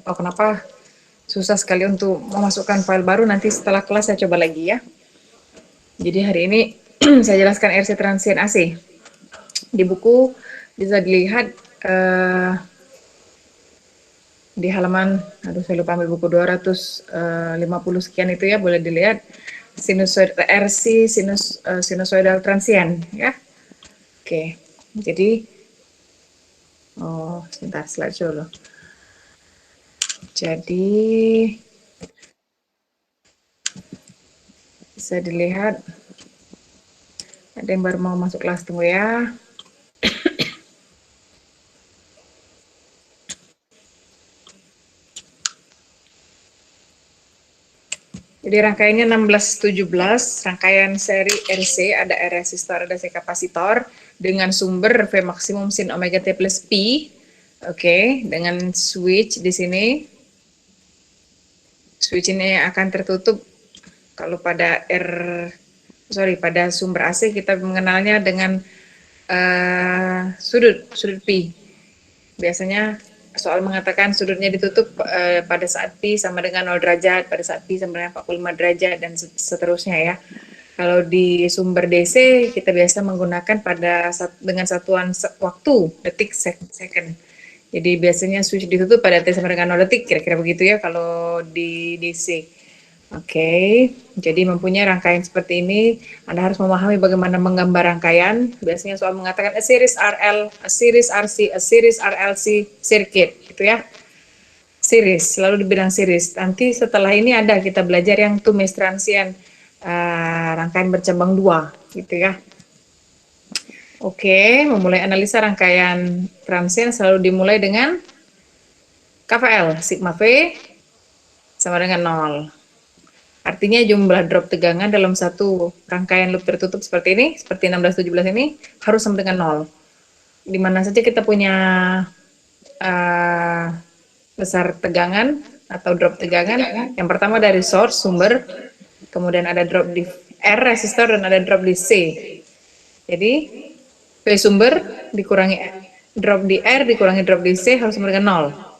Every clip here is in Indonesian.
tahu kenapa susah sekali untuk memasukkan file baru. Nanti setelah kelas saya coba lagi ya. Jadi hari ini saya jelaskan RC transient AC. Di buku bisa dilihat di halaman, saya lupa ambil buku 250 sekian itu ya, boleh dilihat RC sinusoidal transient ya. Oke, jadi sebentar slideshow loh. Jadi bisa dilihat, ada yang baru mau masuk kelas, tunggu ya. Jadi rangkaiannya 16-17, rangkaian seri RC, ada R resistor, ada C kapasitor, dengan sumber V maksimum sin omega T plus P, oke, dengan switch di sini. Switch ini akan tertutup kalau pada pada sumber AC kita mengenalnya dengan sudut P. Biasanya soal mengatakan sudutnya ditutup pada saat Pi sama dengan 0 derajat, pada saat Pi sama dengan 45 derajat, dan seterusnya ya. Kalau di sumber DC, kita biasa menggunakan dengan satuan waktu, detik, second. Jadi biasanya switch ditutup pada T sama dengan 0 detik, kira-kira begitu ya kalau di DC. Oke, jadi mempunyai rangkaian seperti ini, Anda harus memahami bagaimana menggambar rangkaian. Biasanya soal mengatakan a series RL, a series RC, a series RLC circuit, gitu ya. Series, selalu dibilang series. Nanti setelah ini ada kita belajar yang two mesh transient, rangkaian bercabang dua, gitu ya. Oke, memulai analisa rangkaian transient selalu dimulai dengan KVL, sigma V sama dengan 0. Artinya jumlah drop tegangan dalam satu rangkaian loop tertutup seperti ini, seperti 16-17 ini, harus sama dengan 0. Di mana saja kita punya besar tegangan atau drop tegangan, yang pertama dari source, sumber, kemudian ada drop di R, resistor, dan ada drop di C. Jadi, V sumber dikurangi drop di R, dikurangi drop di C, harus sama dengan 0.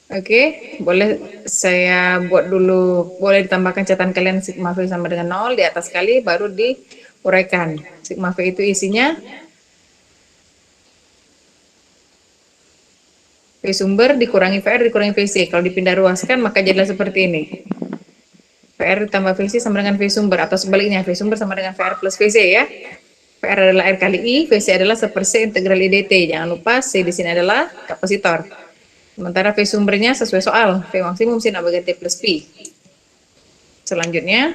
Oke, boleh saya buat dulu, boleh ditambahkan catatan kalian sigma V sama dengan 0 di atas kali, baru diuraikan. Sigma V itu isinya V sumber dikurangi VR dikurangi VC. Kalau dipindah ruaskan maka jadilah seperti ini. VR ditambah VC sama dengan V sumber, atau sebaliknya V sumber sama dengan VR plus VC ya. VR adalah R kali I, VC adalah 1/C integral IDT. Jangan lupa C di sini adalah kapasitor. Sementara V sumbernya sesuai soal, V maksimum sin omega T plus P. Selanjutnya,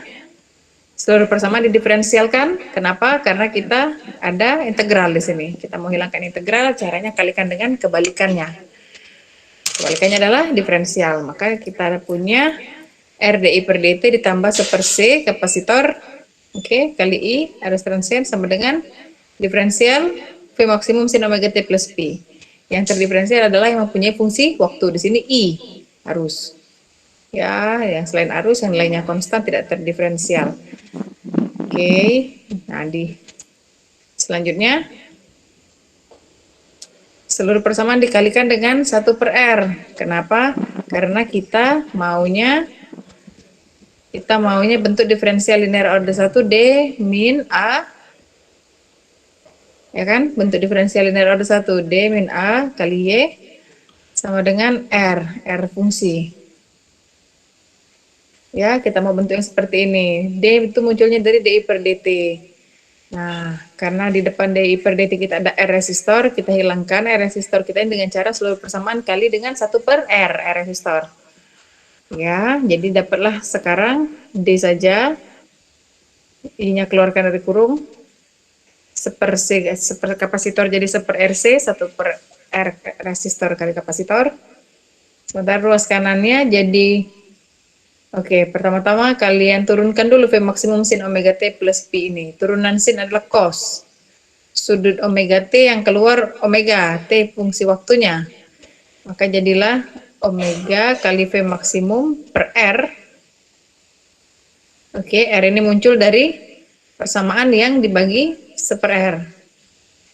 seluruh persamaan didiferensialkan. Kenapa? Karena kita ada integral di sini. Kita mau hilangkan integral, caranya kalikan dengan kebalikannya. Kebalikannya adalah diferensial. Maka kita punya RDI per DT ditambah 1/C kapasitor, kali I, arus transient sama dengan diferensial V maksimum sin omega T plus P. Yang terdiferensial adalah yang mempunyai fungsi waktu. Di sini I, arus. Ya, yang selain arus, yang lainnya konstan, tidak terdiferensial. Nah selanjutnya, seluruh persamaan dikalikan dengan 1/R. Kenapa? Karena kita maunya bentuk diferensial linear order 1 D min A, ya kan? Bentuk diferensial linear order 1 D min A kali Y sama dengan R fungsi. Ya, kita mau bentuk yang seperti ini. D itu munculnya dari DI per DT. Nah, karena di depan DI per DT kita ada R resistor, kita hilangkan R resistor kita ini dengan cara seluruh persamaan kali dengan 1/R resistor. Ya, jadi dapatlah sekarang D saja. I-nya keluarkan dari kurung. 1/C, kapasitor jadi 1/RC, 1/R resistor kali kapasitor. Sementara ruas kanannya jadi, pertama-tama kalian turunkan dulu V maksimum sin omega T plus P ini. Turunan sin adalah cos. Sudut omega T yang keluar omega T fungsi waktunya. Maka jadilah omega kali V maksimum per R. R ini muncul dari persamaan yang dibagi 1/R.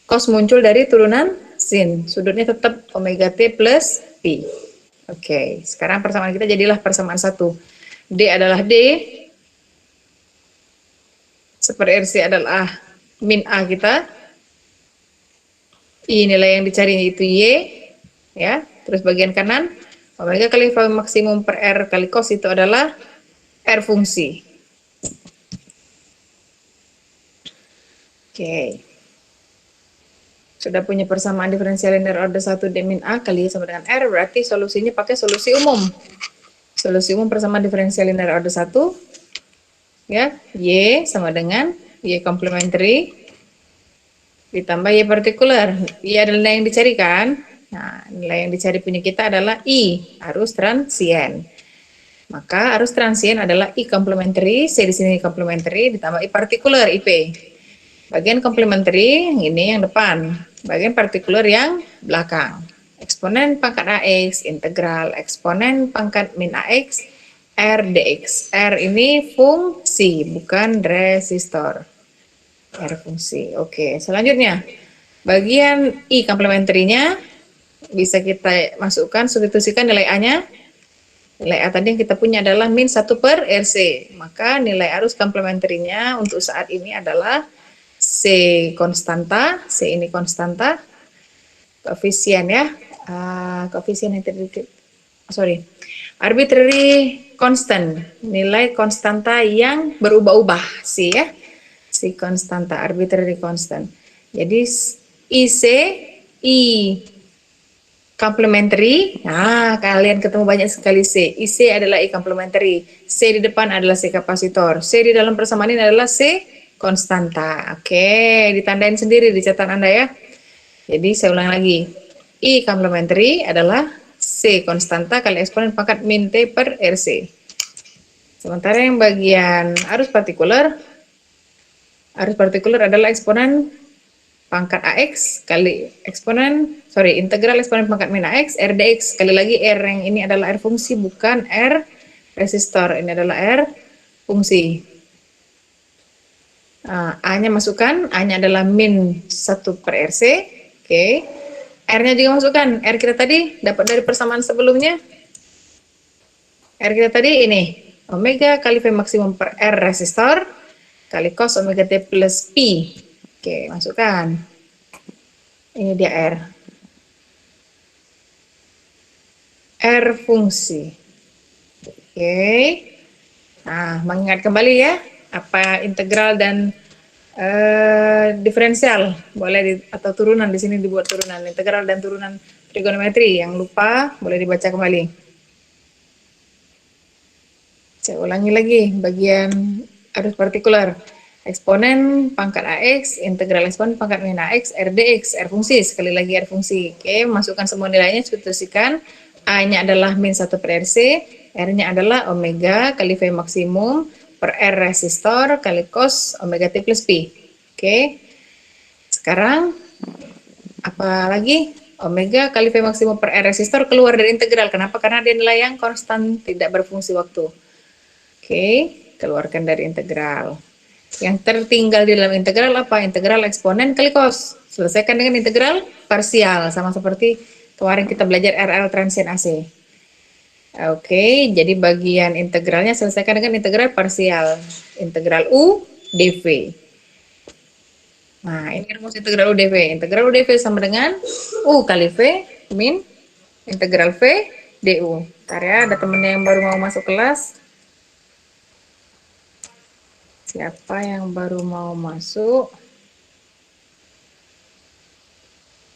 Cos muncul dari turunan sin. Sudutnya tetap omega T plus P. Oke, sekarang persamaan kita jadilah persamaan 1. D adalah D, per RC adalah min A kita, I nilai yang dicari itu Y, ya. Terus bagian kanan, omega kali maksimum per R kali cos itu adalah R fungsi. Oke. Sudah punya persamaan diferensial linear order 1 D min A kali sama dengan R, berarti solusinya pakai solusi umum. Solusi umum persamaan diferensial linear order 1, ya, Y sama dengan Y complementary ditambah Y partikular. Y adalah nilai yang dicari kan? Nah, nilai yang dicari punya kita adalah I, arus transien. Maka arus transien adalah I complementary, C di sini complementary ditambah I partikular, IP. Bagian complementary ini yang depan, bagian partikular yang belakang. Eksponen pangkat AX, integral eksponen pangkat min AX, R dx. R ini fungsi, bukan resistor. R fungsi. Oke, selanjutnya bagian I komplementerinya bisa kita masukkan, substitusikan nilai A-nya. Nilai A tadi yang kita punya adalah min 1 per RC. Maka nilai arus komplementerinya untuk saat ini adalah C konstanta, C ini konstanta, koefisien ya, koefisien yang arbitrary constant, nilai konstanta yang berubah-ubah, C ya. Si konstanta arbitrary constant. Jadi IC, I complementary. Nah, kalian ketemu banyak sekali C. IC adalah I complementary. C di depan adalah C kapasitor. C di dalam persamaan ini adalah C konstanta. Oke, ditandain sendiri di catatan Anda ya. Jadi saya ulang lagi. I complementary adalah C konstanta kali eksponen pangkat min T per RC. Sementara yang bagian arus partikular adalah eksponen pangkat AX kali integral eksponen pangkat min AX R dx. Sekali lagi R yang ini adalah R fungsi, bukan R resistor. Ini adalah R fungsi. A-nya masukkan, A-nya adalah min 1 per RC. Oke. R-nya juga masukkan. R kita tadi dapat dari persamaan sebelumnya. R kita tadi ini omega kali V maksimum per R resistor kali cos omega T plus Pi. Oke, masukkan. Ini dia R. R fungsi. Oke. Nah, mengingat kembali ya, apa integral dan diferensial. Boleh atau turunan, di sini dibuat turunan. Integral dan turunan trigonometri. Yang lupa, boleh dibaca kembali. Saya ulangi lagi, bagian arus partikular. Eksponen pangkat AX, integral eksponen pangkat min AX, R dx, R fungsi, sekali lagi R fungsi. Oke, masukkan semua nilainya, substitusikan. A-nya adalah min 1 per RC, R-nya adalah omega kali V maksimum per R resistor kali cos omega T plus Pi. Oke, sekarang apa lagi? Omega kali V maksimum per R resistor keluar dari integral. Kenapa? Karena dia nilai yang konstan, tidak berfungsi waktu. Oke, keluarkan dari integral. Yang tertinggal di dalam integral apa? Integral eksponen kali cos. Selesaikan dengan integral parsial, sama seperti kemarin kita belajar RL transien AC. Oke, jadi bagian integralnya selesaikan dengan integral parsial. Integral U dV. Nah, ini rumus integral U dV. Integral U dV sama dengan U kali V min integral V du. Ntar ya, ada temennya yang baru mau masuk kelas. Siapa yang baru mau masuk?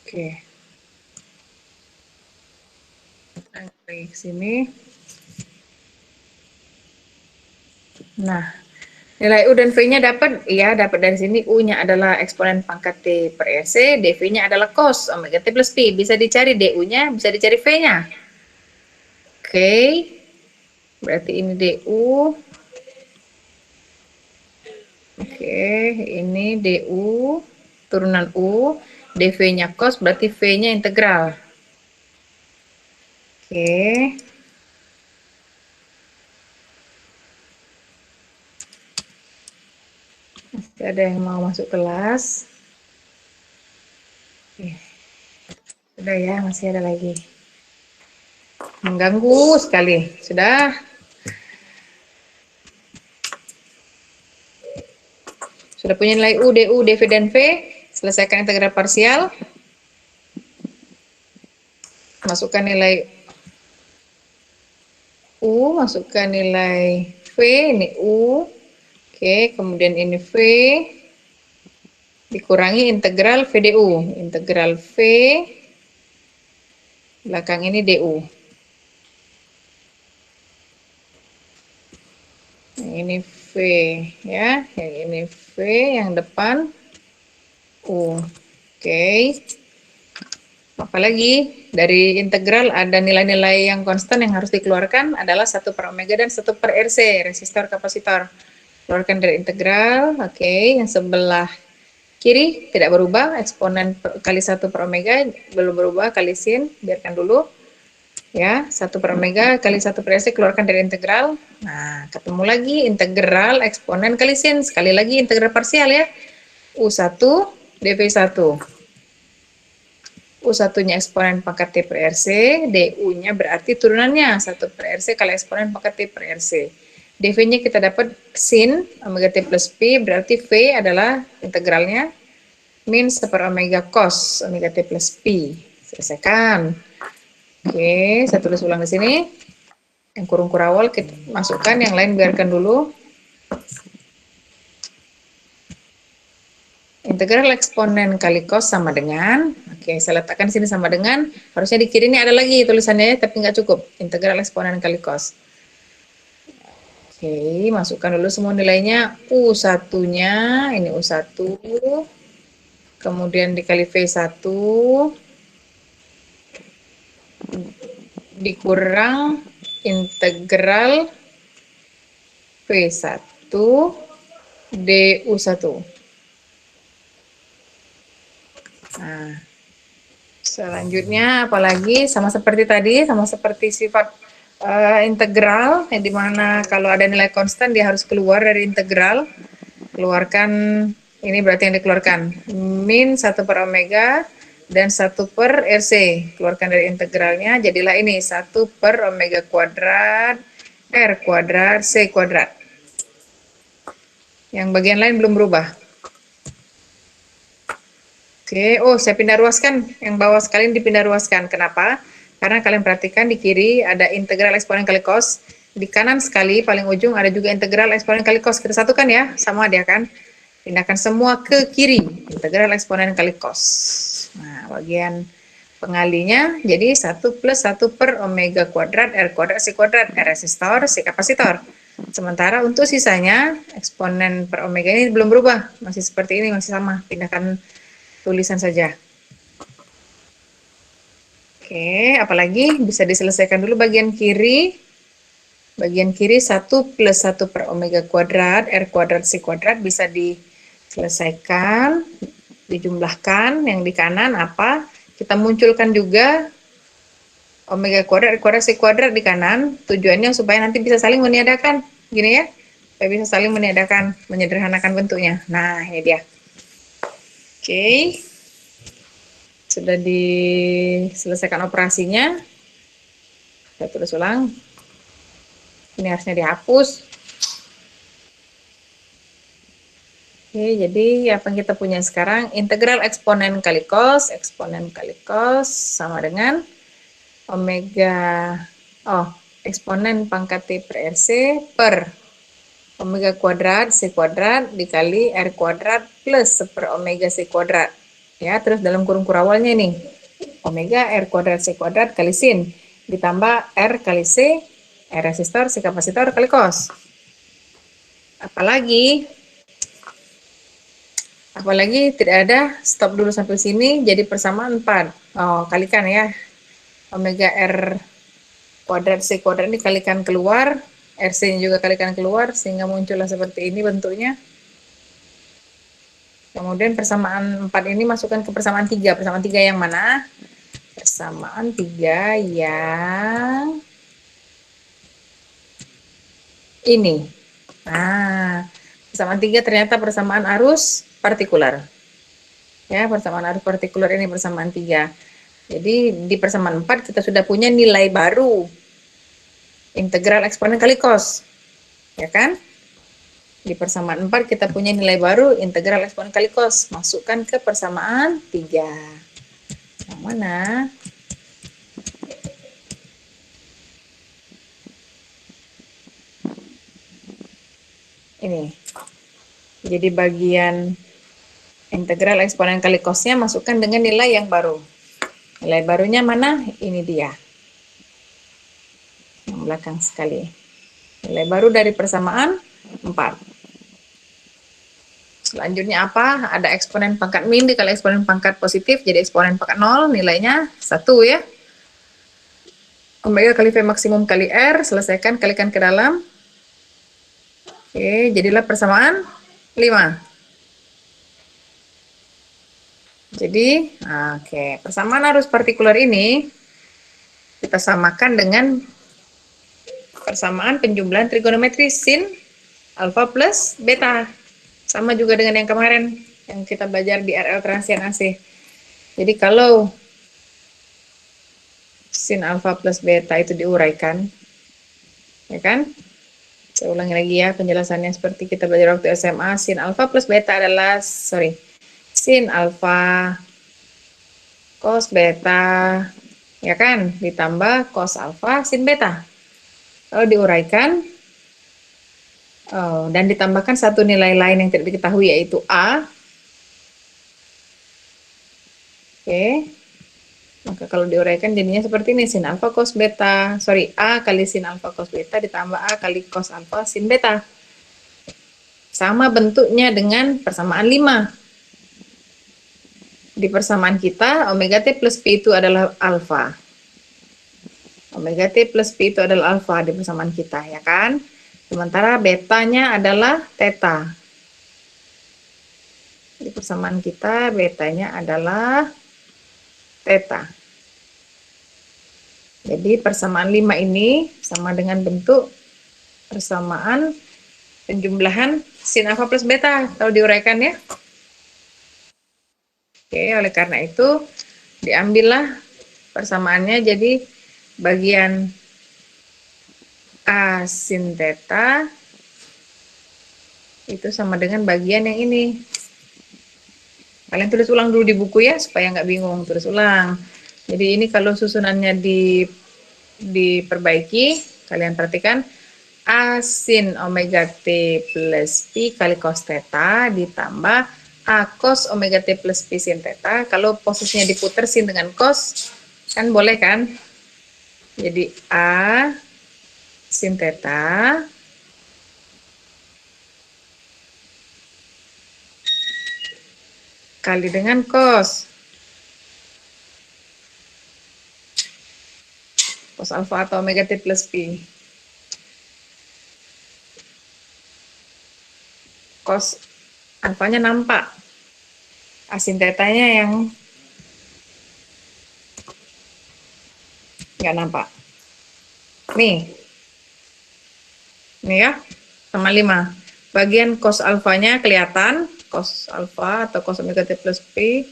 Oke. Lagi ke sini. Nah, nilai U dan V-nya dapat, ya dapat dari sini. U-nya adalah eksponen pangkat T per RC, dV-nya adalah cos omega T plus Pi. Bisa dicari DU-nya, bisa dicari V-nya. Oke, berarti ini DU. Oke, ini DU, turunan U, dV-nya cos, berarti V-nya integral. Oke. Masih ada yang mau masuk kelas? Oke. Sudah ya, masih ada lagi. mengganggu sekali. Sudah punya nilai U, DU, DV, dan V. Selesaikan integral parsial. Masukkan nilai U, masukkan nilai V, ini U. Oke, kemudian ini V. Dikurangi integral VDU. Integral V. Belakang ini DU. Yang ini V ya, yang ini V, yang depan U. Oke. Apalagi dari integral ada nilai-nilai yang konstan yang harus dikeluarkan adalah 1 per omega dan 1 per RC, resistor kapasitor. Keluarkan dari integral. Oke, yang sebelah kiri tidak berubah, eksponen kali 1 per omega belum berubah, kali sin, biarkan dulu. Ya, 1 per omega kali 1 per RC keluarkan dari integral. Nah, ketemu lagi integral eksponen kali sin, sekali lagi integral parsial ya. U1 dV1. U1-nya eksponen pangkat T per RC, DU-nya berarti turunannya 1 per RC kali eksponen pangkat T per RC. dV-nya kita dapat sin omega T plus P, berarti V adalah integralnya min 1 per omega cos omega T plus P. Selesaikan. Oke, saya tulis ulang di sini. Yang kurung kurawal kita masukkan, yang lain biarkan dulu. Integral eksponen kali cos sama dengan, oke saya letakkan di sini sama dengan, harusnya di kiri ini ada lagi tulisannya tapi nggak cukup, integral eksponen kali cos. Oke, masukkan dulu semua nilainya, U1-nya, ini U1, kemudian dikali V1, dikurang integral V1 DU1. Nah, selanjutnya apalagi sama seperti tadi, sama seperti sifat integral, yang dimana kalau ada nilai konstan dia harus keluar dari integral. Keluarkan, ini berarti yang dikeluarkan min 1 per omega dan 1 per RC. Keluarkan dari integralnya, jadilah ini 1 per omega kuadrat R kuadrat C kuadrat. Yang bagian lain belum berubah. Oke, oh saya pindah ruaskan, yang bawah sekalian dipindah ruaskan. Kenapa? Karena kalian perhatikan di kiri ada integral eksponen kali cos, di kanan sekali paling ujung ada juga integral eksponen kali cos. Kita satukan ya, sama dia kan. Pindahkan semua ke kiri, integral eksponen kali cos. Nah, bagian pengalinya jadi 1 plus 1 per omega kuadrat R kuadrat C kuadrat, R resistor, C kapasitor. Sementara untuk sisanya eksponen per omega ini belum berubah, masih seperti ini, masih sama. Pindahkan tulisan saja. Oke, apalagi bisa diselesaikan dulu bagian kiri. Bagian kiri 1 plus 1 per omega kuadrat R kuadrat C kuadrat bisa diselesaikan, dijumlahkan. Yang di kanan apa? Kita munculkan juga omega kuadrat R kuadrat C kuadrat di kanan. Tujuannya supaya nanti bisa saling meniadakan. Gini ya, supaya bisa saling meniadakan, menyederhanakan bentuknya. Nah, ini dia. Oke, sudah diselesaikan operasinya. Saya tulis ulang. Ini harusnya dihapus. Oke, jadi apa yang kita punya sekarang? Integral eksponen kali cos sama dengan omega, eksponen pangkat T per RC per omega kuadrat C kuadrat dikali R kuadrat plus 1 per omega C kuadrat. Ya, terus dalam kurung kurawalnya nih, omega R kuadrat C kuadrat kali sin, ditambah R kali C, R resistor, C kapasitor kali cos. Apalagi tidak ada, stop dulu sampai sini, jadi persamaan 4. Kalikan ya, omega R kuadrat C kuadrat ini kalikan keluar, RC juga kalikan keluar, sehingga muncullah seperti ini bentuknya. Kemudian persamaan 4 ini masukkan ke persamaan 3. Persamaan 3 yang mana? Persamaan 3 yang ini. Nah, persamaan 3 ternyata persamaan arus partikular. Ya, persamaan arus partikular ini persamaan 3. Jadi di persamaan 4 kita sudah punya nilai baru. Integral eksponen kali cos. Ya kan? Di persamaan 4 kita punya nilai baru integral eksponen kali cos. Masukkan ke persamaan 3. Yang mana? Ini. Jadi bagian integral eksponen kali cosnya masukkan dengan nilai yang baru. Nilai barunya mana? Ini dia. Yang belakang sekali. Nilai baru dari persamaan 4. Selanjutnya apa? Ada eksponen pangkat min dikali eksponen pangkat positif, jadi eksponen pangkat 0, nilainya 1 ya. Omega kali V maksimum kali R, selesaikan, kalikan ke dalam. Oke, jadilah persamaan 5. Jadi, oke, persamaan arus partikular ini kita samakan dengan persamaan penjumlahan trigonometri sin alfa plus beta. Sama juga dengan yang kemarin yang kita belajar di RL transient AC. Jadi kalau sin alfa plus beta itu diuraikan, ya kan? Saya ulangi lagi ya penjelasannya seperti kita belajar waktu SMA. Sin alfa plus beta adalah, sin alfa cos beta, ya kan? Ditambah cos alfa sin beta. Kalau diuraikan, dan ditambahkan satu nilai lain yang tidak diketahui yaitu A. Oke. Maka kalau diuraikan jadinya seperti ini, sin alfa cos beta, A kali sin alfa cos beta ditambah A kali cos alfa sin beta. Sama bentuknya dengan persamaan 5. Di persamaan kita, omega T plus P itu adalah alfa. Omega T plus P itu adalah alfa di persamaan kita, ya kan? Sementara betanya adalah theta. Di persamaan kita, betanya adalah theta. Jadi persamaan 5 ini sama dengan bentuk persamaan penjumlahan sin alfa plus beta kalau diuraikan ya. Oke, oleh karena itu diambillah persamaannya jadi bagian A sin theta itu sama dengan bagian yang ini. Kalian tulis ulang dulu di buku ya supaya nggak bingung, tulis ulang. Jadi ini kalau susunannya diperbaiki, kalian perhatikan A sin omega T plus P kali cos theta ditambah A cos omega T plus P sin theta. Kalau posisinya diputar sin dengan cos, kan boleh kan? Jadi A sin theta kali dengan cos alfa atau omega T plus P. Cos alfanya nampak, asin tetanya yang nggak nampak. Nih ya, sama 5. Bagian cos alfanya kelihatan, cos alfa atau cos omega T plus P.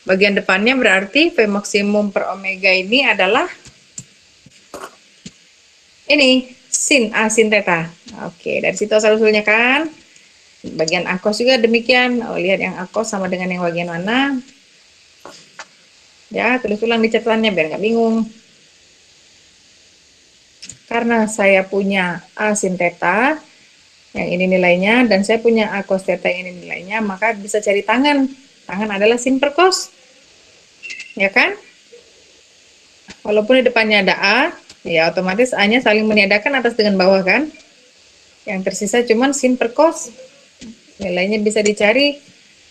Bagian depannya berarti V maksimum per omega ini adalah ini, sin A sin theta. Oke, dari situ asal-usulnya kan. Bagian A cos juga demikian. Lihat yang A cos sama dengan yang bagian mana. Ya, tulis ulang di catatannya biar nggak bingung. Karena saya punya A sin theta, yang ini nilainya, dan saya punya A cos theta yang ini nilainya, maka bisa cari tangan. Tangan adalah sin per cos. Ya kan? Walaupun di depannya ada A, ya otomatis A-nya saling meniadakan atas dengan bawah kan. Yang tersisa cuman sin per cos. Nilainya bisa dicari.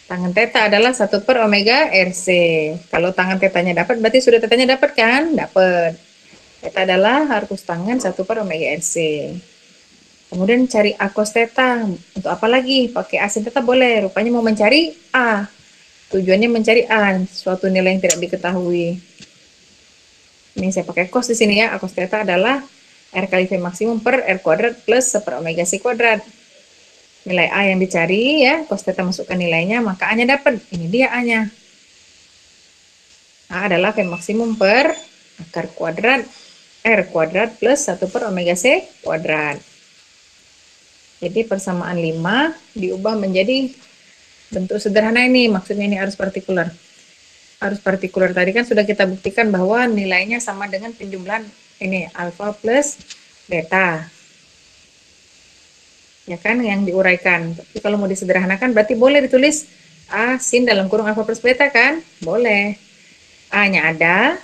Tangan theta adalah 1 per omega RC. Kalau tangan tetanya dapat, berarti sudah tetanya dapat kan? Dapat. Theta adalah arcus tangan 1 per omega RC. Kemudian cari A cos theta. Untuk apa lagi? Pakai A sin theta boleh. Rupanya mau mencari A. Tujuannya mencari A, suatu nilai yang tidak diketahui. Ini saya pakai cos di sini ya. A cos theta adalah R kali V maksimum per R kuadrat plus 1 per omega C kuadrat. Nilai A yang dicari ya, cos theta masukkan nilainya, maka A-nya dapat. Ini dia A-nya. A adalah V maksimum per akar kuadrat R kuadrat plus 1 per omega C kuadrat. Jadi persamaan 5 diubah menjadi bentuk sederhana ini, maksudnya ini arus partikular. Arus partikular tadi kan sudah kita buktikan bahwa nilainya sama dengan penjumlahan ini alfa plus beta. Ya kan, yang diuraikan. Tapi kalau mau disederhanakan berarti boleh ditulis A sin dalam kurung alfa plus beta kan? Boleh. A-nya ada,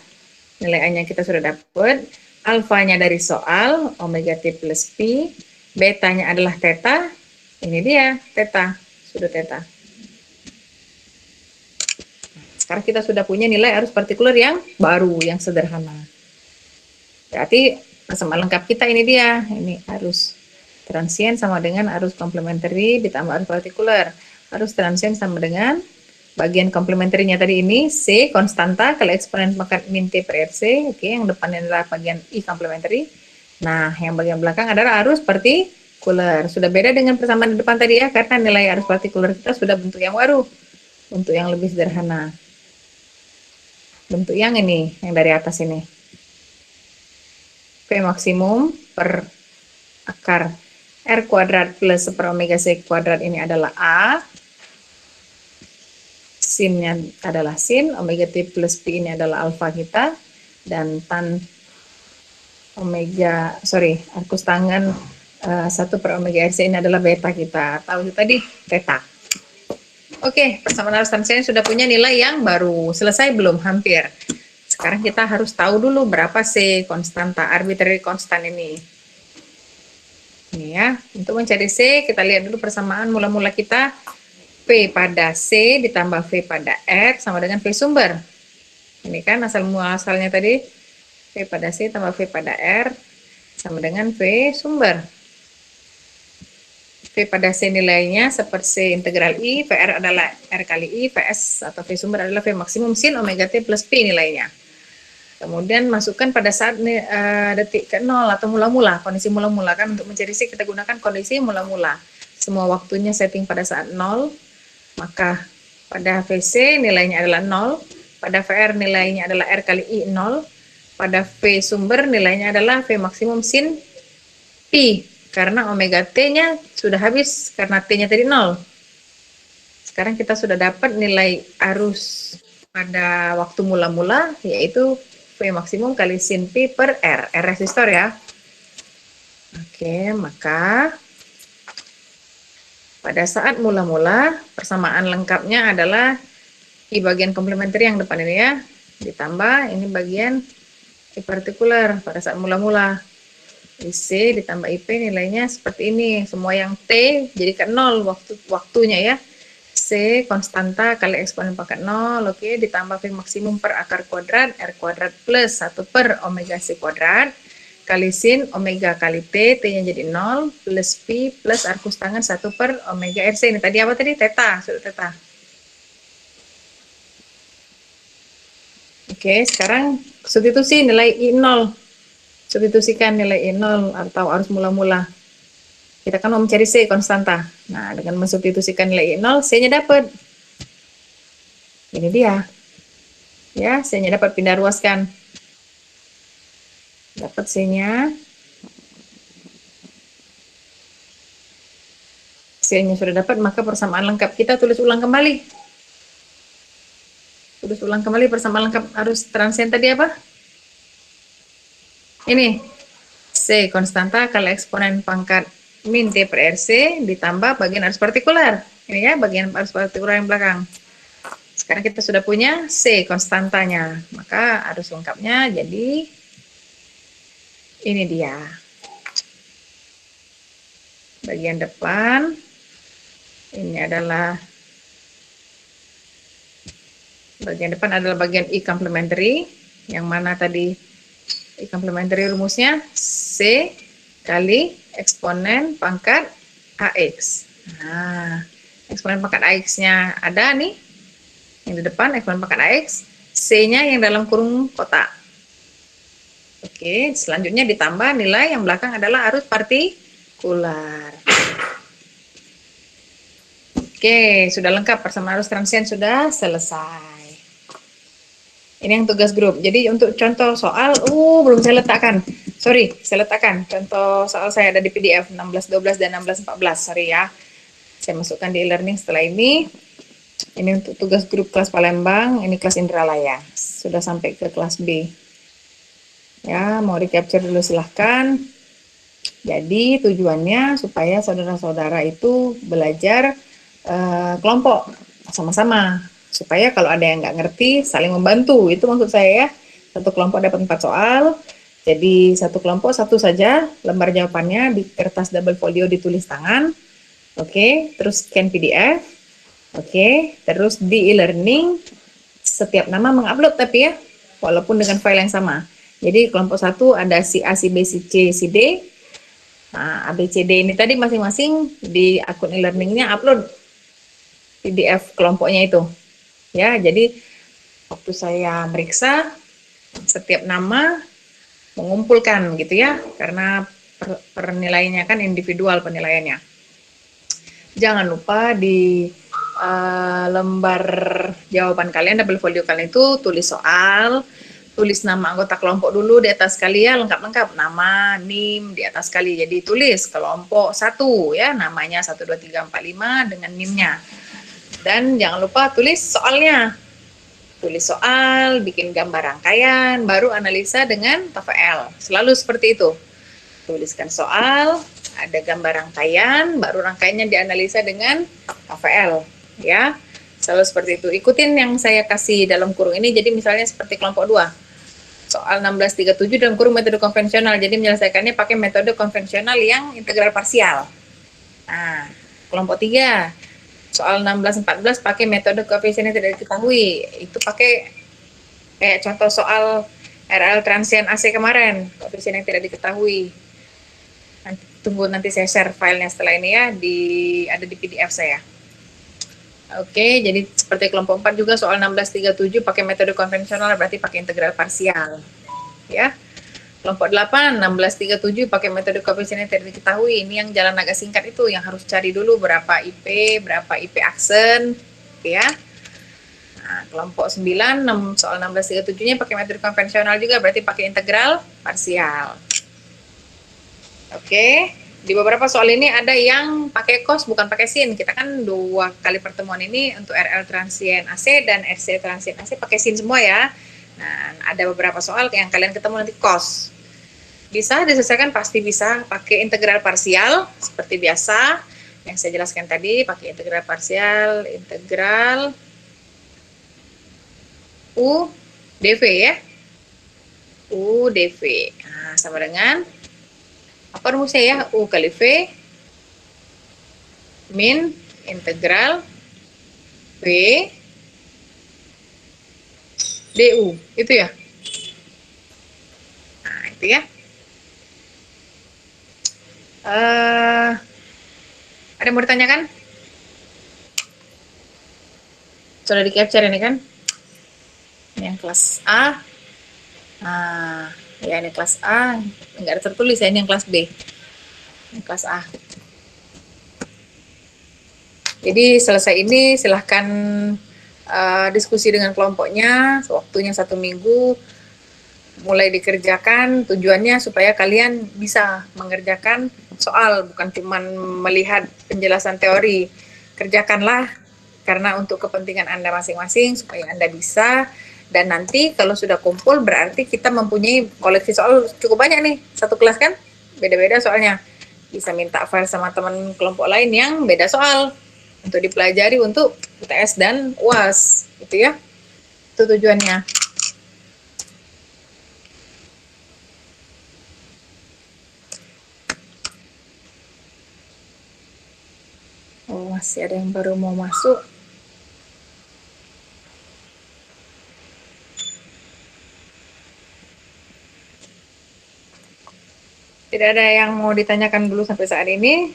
nilai A-nya kita sudah dapat, alfanya dari soal, omega T plus Pi, betanya adalah theta, ini dia, theta, sudut theta. Sekarang kita sudah punya nilai arus partikular yang baru, yang sederhana. Berarti persamaan lengkap kita ini dia, ini arus transien sama dengan arus komplementari ditambah arus partikular. Arus transien sama dengan bagian komplementerinya tadi ini C konstanta kali eksponen pangkat min T per RC, oke, yang depannya adalah bagian I komplementari. Nah, yang bagian belakang adalah arus partikular. Sudah beda dengan persamaan di depan tadi ya, karena nilai arus partikular kita sudah bentuk yang baru, bentuk yang lebih sederhana. Bentuk yang ini, yang dari atas ini. V maksimum per akar R kuadrat plus 1 per omega C kuadrat ini adalah A. Sinnya adalah sin, omega T plus Pi ini adalah alfa kita, dan tan omega, arcus tangen 1 per omega RC ini adalah beta kita. Tahu itu tadi, theta. Oke, persamaan arus transien sudah punya nilai yang baru. Selesai belum? Hampir. Sekarang kita harus tahu dulu berapa C konstanta, arbitrary constant ini. Ini ya, untuk mencari C, kita lihat dulu persamaan mula-mula kita. V pada C ditambah V pada R sama dengan V sumber. Ini kan asal muasalnya tadi, V pada C tambah V pada R sama dengan V sumber. V pada C nilainya seperti C integral I, VR adalah R kali I, Vs atau V sumber adalah V maksimum sin omega T plus Pi nilainya. Kemudian masukkan pada saat detik ke 0 atau mula-mula, kondisi mula-mula kan, untuk mencari C kita gunakan kondisi mula-mula. Semua waktunya setting pada saat 0. Maka pada VC nilainya adalah 0, pada VR nilainya adalah R kali I 0, pada V sumber nilainya adalah V maksimum sin Pi, karena omega T-nya sudah habis, karena T-nya tadi 0. Sekarang kita sudah dapat nilai arus pada waktu mula-mula, yaitu V maksimum kali sin Pi per R, R resistor ya. Oke, maka pada saat mula-mula, persamaan lengkapnya adalah I bagian komplementer yang depan ini ya, ditambah ini bagian I partikular pada saat mula-mula. IC ditambah IP nilainya seperti ini. Semua yang T jadi ke 0 waktunya ya. C konstanta kali eksponen pangkat 0, oke, ditambah V maksimum per akar kuadrat, R kuadrat plus 1 per omega C kuadrat. Kali sin omega kali T, T-nya jadi 0, plus Pi plus arcus tangen 1 per omega RC. Ini tadi apa tadi? Theta, sudut theta. Oke, sekarang substitusi nilai I0. Substitusikan nilai I0 atau arus mula-mula. Kita kan mau mencari C konstanta. Nah, dengan mensubstitusikan nilai I0, C-nya dapat. Ini dia. Ya, C-nya dapat pindah ruaskan. Dapat C-nya. C-nya sudah dapat, maka persamaan lengkap kita tulis ulang kembali. Tulis ulang kembali persamaan lengkap arus transien tadi apa? Ini. C konstanta kali eksponen pangkat min T per RC ditambah bagian arus partikular. Ini ya, bagian arus partikular yang belakang. Sekarang kita sudah punya C konstantanya. Maka arus lengkapnya jadi ini dia. Bagian depan, ini adalah bagian depan adalah bagian I complementary, yang mana tadi I complementary rumusnya C kali eksponen pangkat AX. Nah, eksponen pangkat AX-nya ada nih, yang di depan eksponen pangkat AX, C-nya yang dalam kurung kotak. Oke, selanjutnya ditambah nilai yang belakang adalah arus partikular. Oke, sudah lengkap persamaan arus transien sudah selesai. Ini yang tugas grup. Jadi untuk contoh soal, belum saya letakkan. Sorry, saya letakkan. Contoh soal saya ada di PDF 16, 12, dan 16, 14. Sorry ya. Saya masukkan di e-learning setelah ini. Ini untuk tugas grup kelas Palembang, ini kelas Indralaya. Sudah sampai ke kelas B. Ya, mau di-capture dulu silahkan. Jadi tujuannya supaya saudara-saudara itu belajar kelompok sama-sama. Supaya kalau ada yang nggak ngerti, saling membantu. Itu maksud saya ya. Satu kelompok dapat 4 soal. Jadi satu kelompok satu saja lembar jawabannya di kertas double folio ditulis tangan. Oke, terus scan PDF. Oke, terus di e-learning setiap nama mengupload tapi ya, walaupun dengan file yang sama. Jadi kelompok satu ada si A, si B, si C, si D. Nah, A, B, C, D ini tadi masing-masing di akun e-learningnya upload PDF kelompoknya itu. Ya, jadi waktu saya meriksa setiap nama mengumpulkan gitu ya, karena penilaiannya kan individual penilaiannya. Jangan lupa di lembar jawaban kalian, double folio kalian itu tulis soal, tulis nama anggota kelompok dulu di atas kali ya, lengkap-lengkap, nama, NIM di atas kali. Jadi tulis kelompok 1 ya, namanya 1, 2, 3, 4, 5 dengan NIM-nya. Dan jangan lupa tulis soalnya. Tulis soal, bikin gambar rangkaian, baru analisa dengan TOEFL. Selalu seperti itu. Tuliskan soal, ada gambar rangkaian, baru rangkaiannya dianalisa dengan TOEFL. Ya, selalu seperti itu. Ikutin yang saya kasih dalam kurung ini. Jadi misalnya seperti kelompok 2. Soal 1637 dalam kurung metode konvensional. Jadi menyelesaikannya pakai metode konvensional yang integral parsial. Nah, kelompok 3 soal 1614 pakai metode koefisien yang tidak diketahui. Itu pakai kayak contoh soal RL transient AC kemarin, koefisien yang tidak diketahui. Nanti saya share filenya setelah ini ya, ada di PDF saya. Oke, jadi seperti kelompok 4 juga soal 1637 pakai metode konvensional, berarti pakai integral parsial. Ya. Kelompok 8, 1637 pakai metode koefisien yang tidak diketahui. Ini yang jalan agak singkat itu, yang harus cari dulu berapa IP aksen, ya. Nah, kelompok 9, soal 1637-nya pakai metode konvensional juga, berarti pakai integral parsial. Oke, di beberapa soal ini ada yang pakai cos bukan pakai sin. Kita kan 2 kali pertemuan ini untuk RL transient AC dan RC transient AC pakai sin semua ya. Nah, ada beberapa soal yang kalian ketemu nanti cos. Bisa diselesaikan, pasti bisa pakai integral parsial seperti biasa yang saya jelaskan tadi, pakai integral parsial, integral U dv ya, U dv. Nah, sama dengan apa rumusnya ya, U kali V min integral V du, itu ya. Nah, itu ya. Ada yang mau ditanyakan? Sudah di capture ini kan? Ini yang kelas A. Nah, ya ini kelas A. Enggak ada tertulis ya, ini yang kelas B. Ini kelas A. Jadi selesai ini silahkan diskusi dengan kelompoknya. Waktunya 1 minggu. Mulai dikerjakan, tujuannya supaya kalian bisa mengerjakan soal, bukan cuma melihat penjelasan teori. Kerjakanlah karena untuk kepentingan Anda masing-masing supaya Anda bisa, dan nanti kalau sudah kumpul berarti kita mempunyai koleksi soal cukup banyak nih. Satu kelas kan beda-beda soalnya. Bisa minta file sama teman kelompok lain yang beda soal untuk dipelajari untuk UTS dan UAS gitu ya. Itu tujuannya. Oh, masih ada yang baru mau masuk. Tidak ada yang mau ditanyakan dulu sampai saat ini.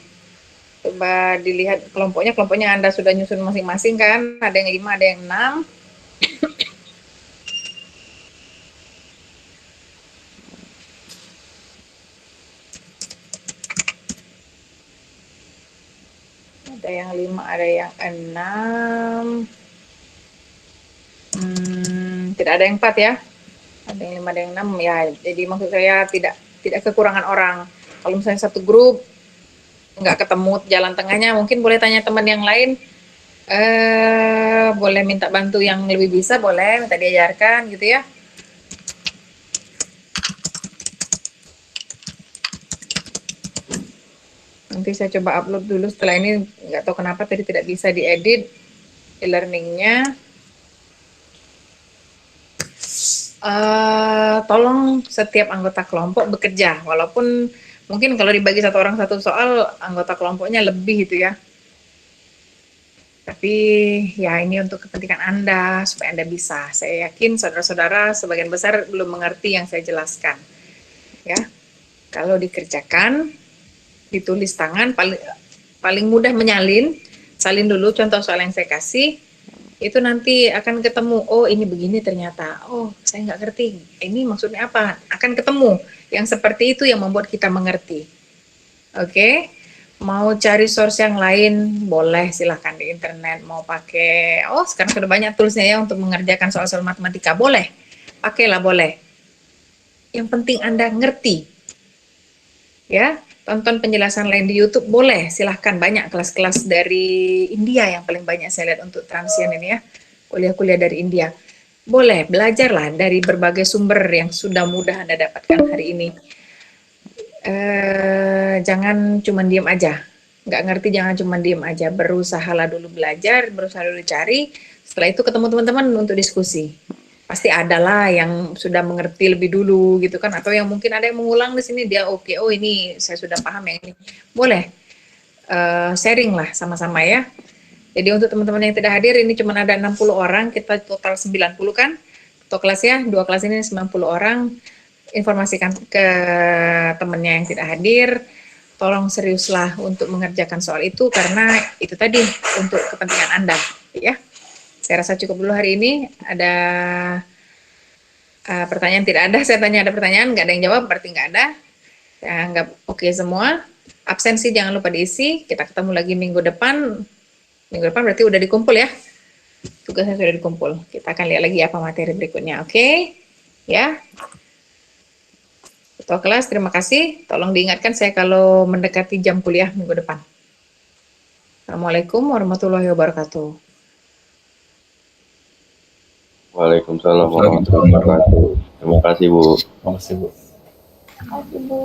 Coba dilihat kelompoknya Anda sudah nyusun masing-masing kan? Ada yang 5, ada yang 6. Ada yang 5, ada yang 6. tidak ada yang 4 ya, ada yang 5, ada yang 6 ya. Jadi maksud saya tidak kekurangan orang. Kalau misalnya satu grup nggak ketemu jalan tengahnya, mungkin boleh tanya teman yang lain, boleh minta bantu yang lebih bisa, boleh minta diajarkan gitu ya. Nanti saya coba upload dulu, setelah ini nggak tahu kenapa tadi tidak bisa diedit e-learningnya. Tolong setiap anggota kelompok bekerja, walaupun mungkin kalau dibagi satu orang satu soal, anggota kelompoknya lebih gitu ya. Tapi ya ini untuk kepentingan Anda, supaya Anda bisa. Saya yakin saudara-saudara sebagian besar belum mengerti yang saya jelaskan. Ya, kalau dikerjakan, ditulis tangan, paling mudah menyalin, salin dulu contoh soal yang saya kasih, itu nanti akan ketemu, oh ini begini ternyata, oh saya nggak ngerti, ini maksudnya apa, akan ketemu yang seperti itu yang membuat kita mengerti. Oke, mau cari source yang lain boleh, silahkan di internet, mau pakai, oh sekarang sudah banyak toolsnya ya untuk mengerjakan soal-soal matematika, boleh, pakailah boleh, yang penting Anda ngerti ya. Tonton penjelasan lain di YouTube boleh, silahkan, banyak kelas-kelas dari India yang paling banyak saya lihat untuk transien ini ya, kuliah-kuliah dari India. Boleh, belajarlah dari berbagai sumber yang sudah mudah Anda dapatkan hari ini. Jangan cuma diem aja, nggak ngerti jangan cuma diem aja, berusahalah dulu belajar, berusaha dulu cari, setelah itu ketemu teman-teman untuk diskusi. Pasti ada lah yang sudah mengerti lebih dulu gitu kan, atau yang mungkin ada yang mengulang di sini, dia oke, oh ini saya sudah paham yang ini. Boleh sharing lah sama-sama ya. Jadi untuk teman-teman yang tidak hadir, ini cuma ada 60 orang, kita total 90 kan, satu kelas ya, 2 kelas ini 90 orang. Informasikan ke temannya yang tidak hadir, tolong seriuslah untuk mengerjakan soal itu, karena itu tadi untuk kepentingan Anda ya. Saya rasa cukup dulu hari ini. Ada pertanyaan? Tidak ada. Saya tanya ada pertanyaan, nggak ada yang jawab, berarti nggak ada. Saya anggap oke semua. Absensi jangan lupa diisi. Kita ketemu lagi minggu depan. Minggu depan berarti udah dikumpul ya. Tugasnya sudah dikumpul. Kita akan lihat lagi apa materi berikutnya. Oke? Ya. Ketua kelas, terima kasih. Tolong diingatkan saya kalau mendekati jam kuliah minggu depan. Assalamualaikum warahmatullahi wabarakatuh. Waalaikumsalam warahmatullahi wabarakatuh. Terima kasih, Bu. Terima kasih, Bu. Terima kasih, Bu.